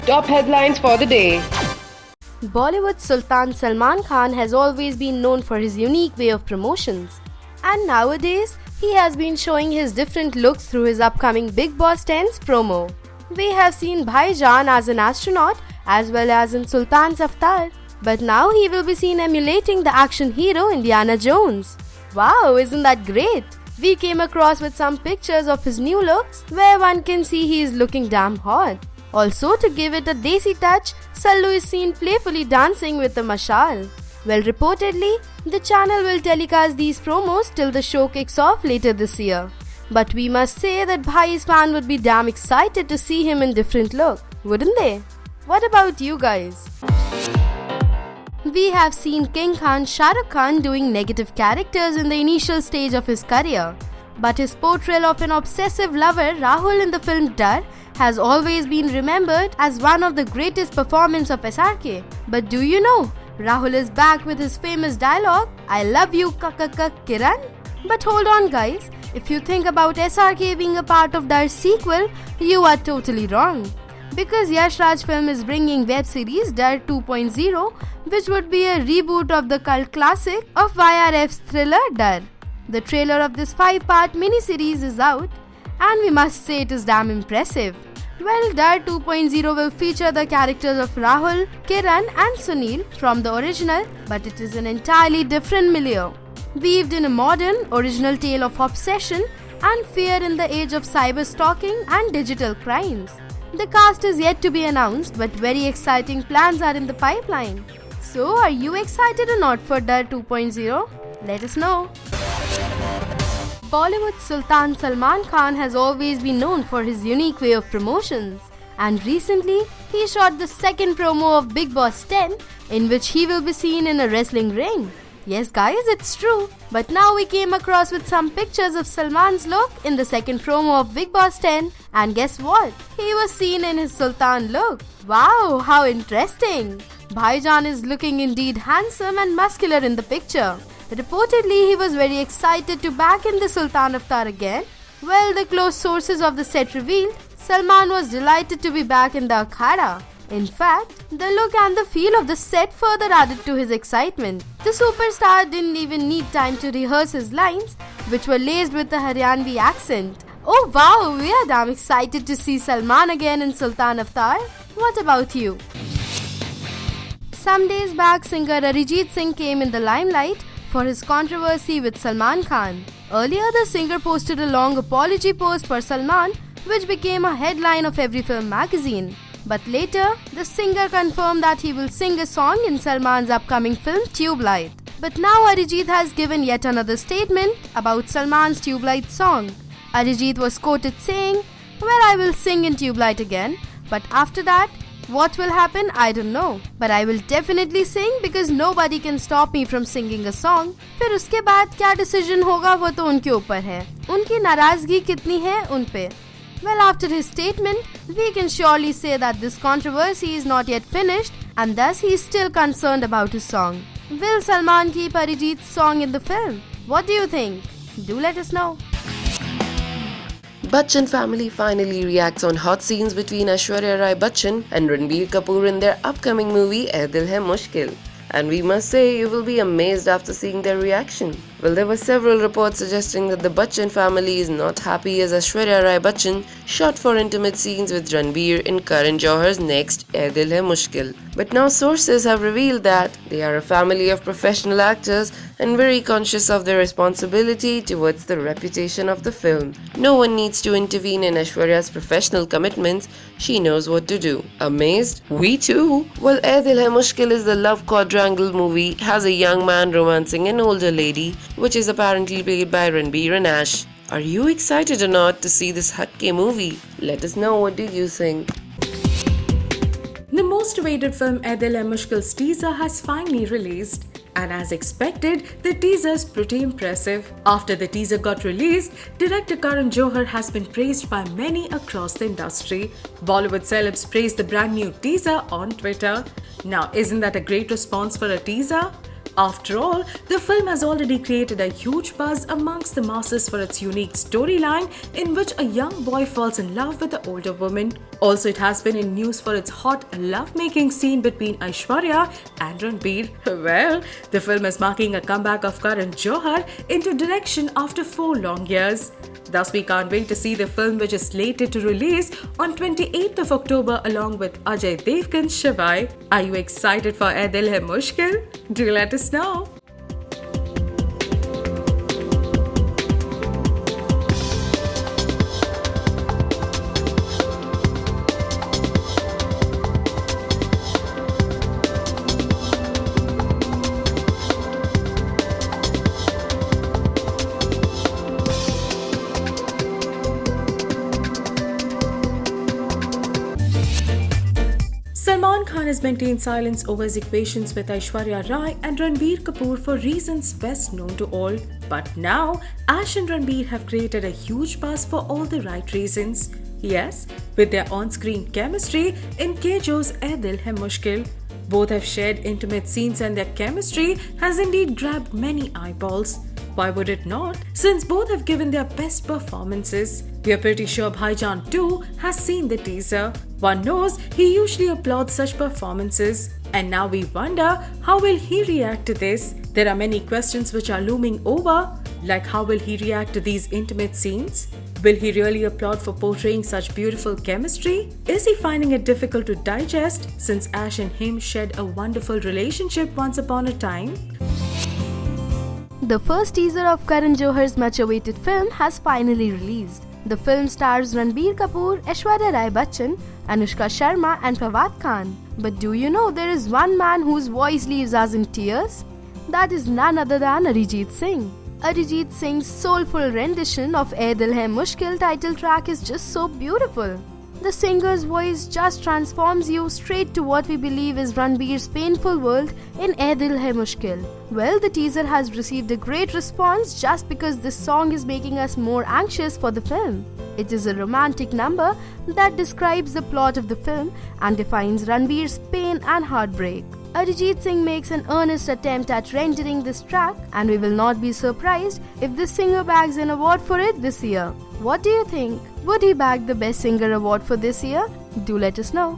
Top headlines for the day. Bollywood Sultan Salman Khan has always been known for his unique way of promotions. And nowadays, he has been showing his different looks through his upcoming Bigg Boss 10's promo. We have seen Bhaijan as an astronaut as well as in Sultan's Avatar. But now he will be seen emulating the action hero Indiana Jones. Wow, isn't that great? We came across with some pictures of his new looks where one can see he is looking damn hot. Also, to give it a desi touch, Sallu is seen playfully dancing with a mashal. Well, reportedly, the channel will telecast these promos till the show kicks off later this year. But we must say that Bhai's fan would be damn excited to see him in different look, wouldn't they? What about you guys? We have seen King Khan Shah Rukh Khan doing negative characters in the initial stage of his career. But his portrayal of an obsessive lover Rahul in the film Dar has always been remembered as one of the greatest performances of SRK. But do you know, Rahul is back with his famous dialogue, "I love you kakaka Kiran." But hold on guys, if you think about SRK being a part of Dar's sequel, you are totally wrong. Because Yash Raj film is bringing web series Dar 2.0, which would be a reboot of the cult classic of YRF's thriller Dar. The trailer of this 5-part miniseries is out, and we must say it is damn impressive. Well, Dar 2.0 will feature the characters of Rahul, Kiran and Sunil from the original, but it is an entirely different milieu, weaved in a modern, original tale of obsession and fear in the age of cyber stalking and digital crimes. The cast is yet to be announced, but very exciting plans are in the pipeline. So, are you excited or not for Dar 2.0? Let us know. Bollywood Sultan Salman Khan has always been known for his unique way of promotions. And recently, he shot the second promo of Bigg Boss 10, in which he will be seen in a wrestling ring. Yes guys, it's true. But now we came across with some pictures of Salman's look in the second promo of Bigg Boss 10, and guess what? He was seen in his Sultan look. Wow, how interesting! Bhaijan is looking indeed handsome and muscular in the picture. Reportedly, he was very excited to back in the Sultan Avatar again. Well, the close sources of the set revealed, Salman was delighted to be back in the Akhada. In fact, the look and the feel of the set further added to his excitement. The superstar didn't even need time to rehearse his lines, which were laced with a Haryanvi accent. Oh wow, we are damn excited to see Salman again in Sultan Avatar. What about you? Some days back, singer Arijit Singh came in the limelight for his controversy with Salman Khan. Earlier, the singer posted a long apology post for Salman, which became a headline of every film magazine. But later, the singer confirmed that he will sing a song in Salman's upcoming film Tube Light. But now Arijit has given yet another statement about Salman's Tube Light song. Arijit was quoted saying, "Well, I will sing in Tube Light again, but after that, what will happen, I don't know. But I will definitely sing because nobody can stop me from singing a song." फिर उसके बाद क्या decision होगा वो तो उनके ऊपर है. उनकी नाराजगी कितनी है उन पे. Well, after his statement, we can surely say that this controversy is not yet finished and thus he is still concerned about his song. Will Salman keep Arijit's song in the film? What do you think? Do let us know. Bachchan family finally reacts on hot scenes between Aishwarya Rai Bachchan and Ranbir Kapoor in their upcoming movie Ae Dil Hai Mushkil. And we must say you will be amazed after seeing their reaction. Well, there were several reports suggesting that the Bachchan family is not happy as Aishwarya Rai Bachchan shot for intimate scenes with Ranbir in Karan Johar's next Ae Dil Hai Mushkil. But now sources have revealed that they are a family of professional actors and very conscious of their responsibility towards the reputation of the film. No one needs to intervene in Aishwarya's professional commitments. She knows what to do. Amazed? We too! Well, Ae Dil Hai Mushkil is the love quadrangle movie, has a young man romancing an older lady, which is apparently played by Ranbir and Ash. Are you excited or not to see this Hatke movie? Let us know, what do you think? The most awaited film Ae Dil Hai Mushkil's teaser has finally released. And as expected, the teaser is pretty impressive. After the teaser got released, director Karan Johar has been praised by many across the industry. Bollywood celebs praised the brand new teaser on Twitter. Now, isn't that a great response for a teaser? After all, the film has already created a huge buzz amongst the masses for its unique storyline in which a young boy falls in love with an older woman. Also, it has been in news for its hot love-making scene between Aishwarya and Ranbir. Well, the film is marking a comeback of Karan Johar into direction after 4 long years. Thus, we can't wait to see the film, which is slated to release on 28th of October along with Ajay Devgan's Shivai. Are you excited for Ae Dil Hai Mushkil? Do let us know. Salman Khan has maintained silence over his equations with Aishwarya Rai and Ranbir Kapoor for reasons best known to all. But now, Ash and Ranbir have created a huge buzz for all the right reasons. Yes, with their on-screen chemistry in Kejo's Ae Dil Hai Mushkil. Both have shared intimate scenes and their chemistry has indeed grabbed many eyeballs. Why would it not? Since both have given their best performances. We are pretty sure Bhaijan too has seen the teaser. One knows he usually applauds such performances. And now we wonder, how will he react to this? There are many questions which are looming over, like how will he react to these intimate scenes? Will he really applaud for portraying such beautiful chemistry? Is he finding it difficult to digest since Ash and him shared a wonderful relationship once upon a time? The first teaser of Karan Johar's much-awaited film has finally released. The film stars Ranbir Kapoor, Aishwarya Rai Bachchan, Anushka Sharma and Fawad Khan. But do you know there is one man whose voice leaves us in tears? That is none other than Arijit Singh. Arijit Singh's soulful rendition of Ae Dil Hai Mushkil title track is just so beautiful. The singer's voice just transforms you straight to what we believe is Ranbir's painful world in Ae Dil Hai Mushkil. Well, the teaser has received a great response just because this song is making us more anxious for the film. It is a romantic number that describes the plot of the film and defines Ranbir's pain and heartbreak. Arijit Singh makes an earnest attempt at rendering this track, and we will not be surprised if this singer bags an award for it this year. What do you think? Would he bag the Best Singer award for this year? Do let us know.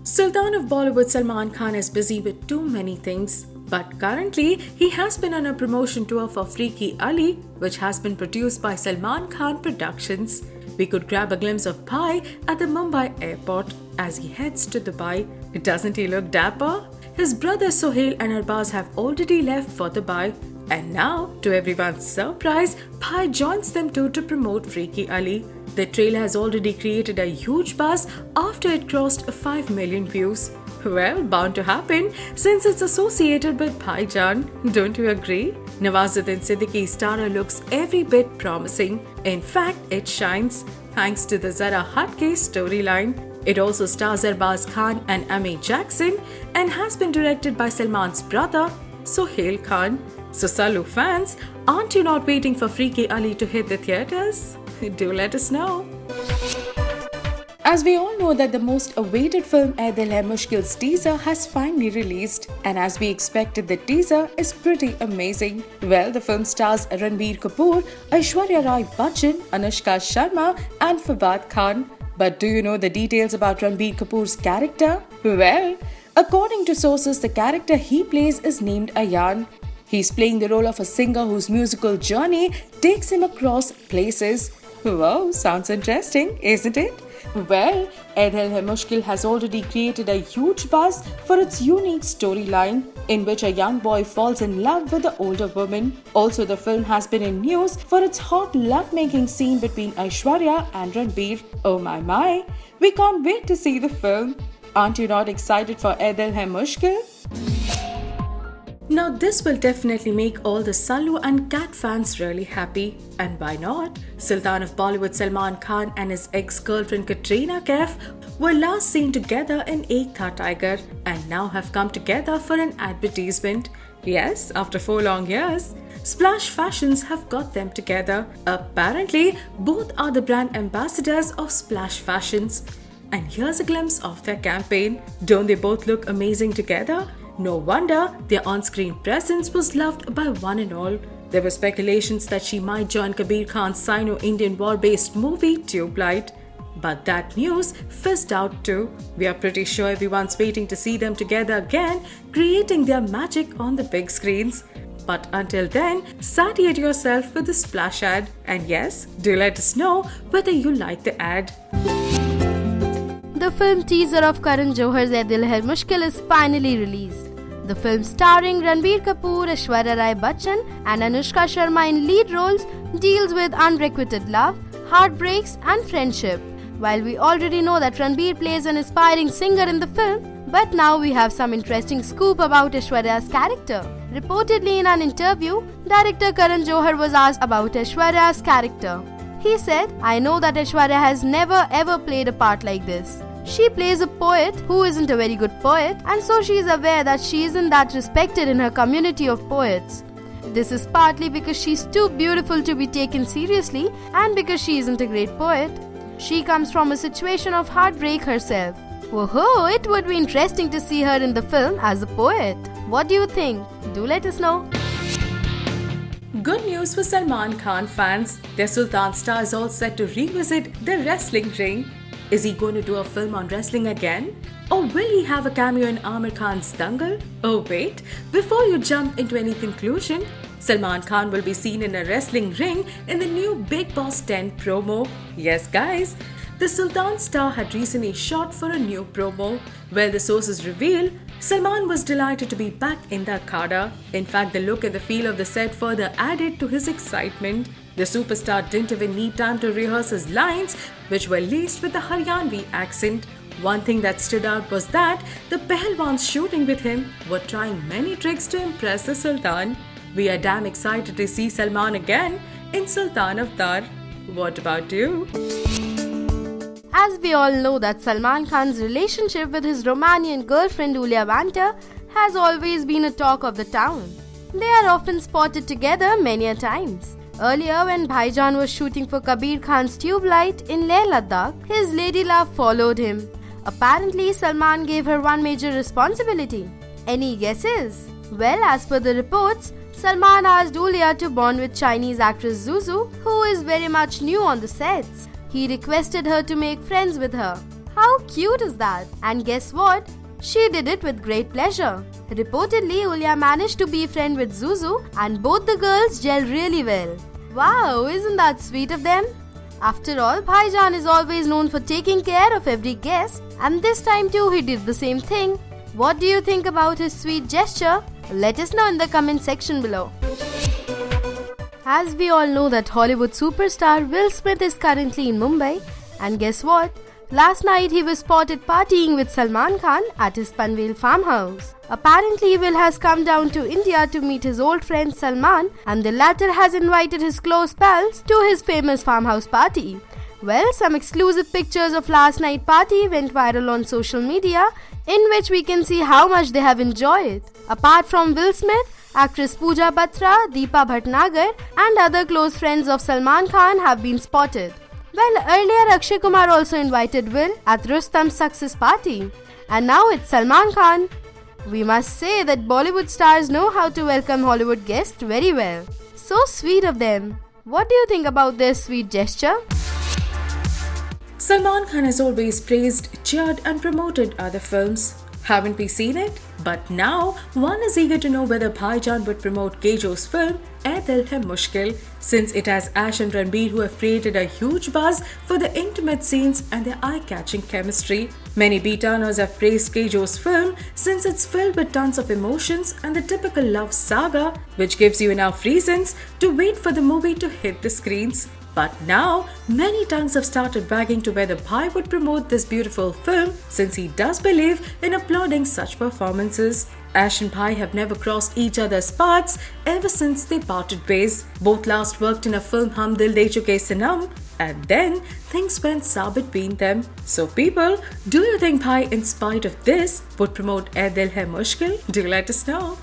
Sultan of Bollywood Salman Khan is busy with too many things. But currently, he has been on a promotion tour for Freaky Ali, which has been produced by Salman Khan Productions. We could grab a glimpse of Bhai at the Mumbai airport as he heads to Dubai. Doesn't he look dapper? His brothers Sohail and Arbaz have already left for Dubai. And now, to everyone's surprise, Bhai joins them too to promote Freaky Ali. The trailer has already created a huge buzz after it crossed 5 million views. Well, bound to happen since it's associated with Bhaijan. Don't you agree? Nawazuddin Siddiqui's star looks every bit promising. In fact, it shines thanks to the Zara Hatke storyline. It also stars Arbaz Khan and Amy Jackson and has been directed by Salman's brother, Sohail Khan. So Salu fans, aren't you not waiting for Freaky Ali to hit the theatres? Do let us know. As we all know that the most awaited film Ae Dil Hai Mushkil's teaser has finally released, and as we expected, the teaser is pretty amazing. Well, the film stars Ranbir Kapoor, Aishwarya Rai Bachchan, Anushka Sharma and Fawad Khan. But do you know the details about Ranbir Kapoor's character? Well, according to sources, the character he plays is named Ayan. He's playing the role of a singer whose musical journey takes him across places. Wow, sounds interesting, isn't it? Well, Ae Dil Hai Mushkil has already created a huge buzz for its unique storyline, in which a young boy falls in love with an older woman. Also, the film has been in news for its hot love-making scene between Aishwarya and Ranbir. Oh my, we can't wait to see the film. Aren't you not excited for Ae Dil Hai Mushkil? Now this will definitely make all the Sallu and Cat fans really happy. And why not? Sultan of Bollywood Salman Khan and his ex-girlfriend Katrina Kaif were last seen together in Ek Tha Tiger and now have come together for an advertisement. Yes, after 4 long years. Splash Fashions have got them together. Apparently, both are the brand ambassadors of Splash Fashions. And here's a glimpse of their campaign. Don't they both look amazing together? No wonder their on-screen presence was loved by one and all. There were speculations that she might join Kabir Khan's Sino-Indian war-based movie Tube Light. But that news fizzed out too. We are pretty sure everyone's waiting to see them together again, creating their magic on the big screens. But until then, satiate yourself with the splash ad. And yes, do let us know whether you like the ad. The film teaser of Karan Johar's "Ae Dil Hai Mushkil" is finally released. The film starring Ranbir Kapoor, Aishwarya Rai Bachchan and Anushka Sharma in lead roles deals with unrequited love, heartbreaks and friendship. While we already know that Ranbir plays an aspiring singer in the film, but now we have some interesting scoop about Aishwarya's character. Reportedly in an interview, director Karan Johar was asked about Aishwarya's character. He said, "I know that Aishwarya has never ever played a part like this. She plays a poet who isn't a very good poet, and so she is aware that she isn't that respected in her community of poets. This is partly because she's too beautiful to be taken seriously and because she isn't a great poet. She comes from a situation of heartbreak herself. Whoa, it would be interesting to see her in the film as a poet. What do you think? Do let us know." Good news for Salman Khan fans. Their Sultan star is all set to revisit the wrestling ring. Is he going to do a film on wrestling again? Or will he have a cameo in Aamir Khan's Dangal? Oh wait, before you jump into any conclusion, Salman Khan will be seen in a wrestling ring in the new Bigg Boss 10 promo. Yes guys, the Sultan star had recently shot for a new promo, where the sources reveal Salman was delighted to be back in the Akhada. In fact, the look and the feel of the set further added to his excitement. The superstar didn't even need time to rehearse his lines, which were laced with a Haryanvi accent. One thing that stood out was that the Pehlwans shooting with him were trying many tricks to impress the Sultan. We are damn excited to see Salman again in Sultan Avatar. What about you? As we all know that Salman Khan's relationship with his Romanian girlfriend Iulia Vanter has always been a talk of the town. They are often spotted together many a times. Earlier, when Bhaijan was shooting for Kabir Khan's Tube Light in Leh Ladakh, his lady love followed him. Apparently, Salman gave her one major responsibility. Any guesses? Well, as per the reports, Salman asked Iulia to bond with Chinese actress Zuzu, who is very much new on the sets. He requested her to make friends with her. How cute is that? And guess what? She did it with great pleasure. Reportedly, Iulia managed to be friend with Zuzu and both the girls gel really well. Wow, isn't that sweet of them? After all, Bhaijan is always known for taking care of every guest, and this time too he did the same thing. What do you think about his sweet gesture? Let us know in the comment section below. As we all know that Hollywood superstar Will Smith is currently in Mumbai, and guess what? Last night he was spotted partying with Salman Khan at his Panvel farmhouse. Apparently Will has come down to India to meet his old friend Salman, and the latter has invited his close pals to his famous farmhouse party. Well, some exclusive pictures of last night's party went viral on social media, in which we can see how much they have enjoyed. Apart from Will Smith, actress Pooja Batra, Deepa Bhatnagar and other close friends of Salman Khan have been spotted. Well, earlier Akshay Kumar also invited Will at Rustam's success party. And now it's Salman Khan. We must say that Bollywood stars know how to welcome Hollywood guests very well. So sweet of them. What do you think about their sweet gesture? Salman Khan has always praised, cheered and promoted other films. Haven't we seen it? But now, one is eager to know whether Bhaijan would promote Kejo's film "Ae Dil Hai Mushkil", since it has Ash and Ranbir who have created a huge buzz for the intimate scenes and their eye-catching chemistry. Many B-turners have praised Kejo's film since it's filled with tons of emotions and the typical love saga, which gives you enough reasons to wait for the movie to hit the screens. But now, many tongues have started wagging to whether Bhai would promote this beautiful film, since he does believe in applauding such performances. Ash and Bhai have never crossed each other's paths ever since they parted ways. Both last worked in a film Hum Dil De Chuke Sanam, and then things went sour between them. So people, do you think Bhai, in spite of this, would promote "Ae Dil Hai Mushkil"? Do let us know.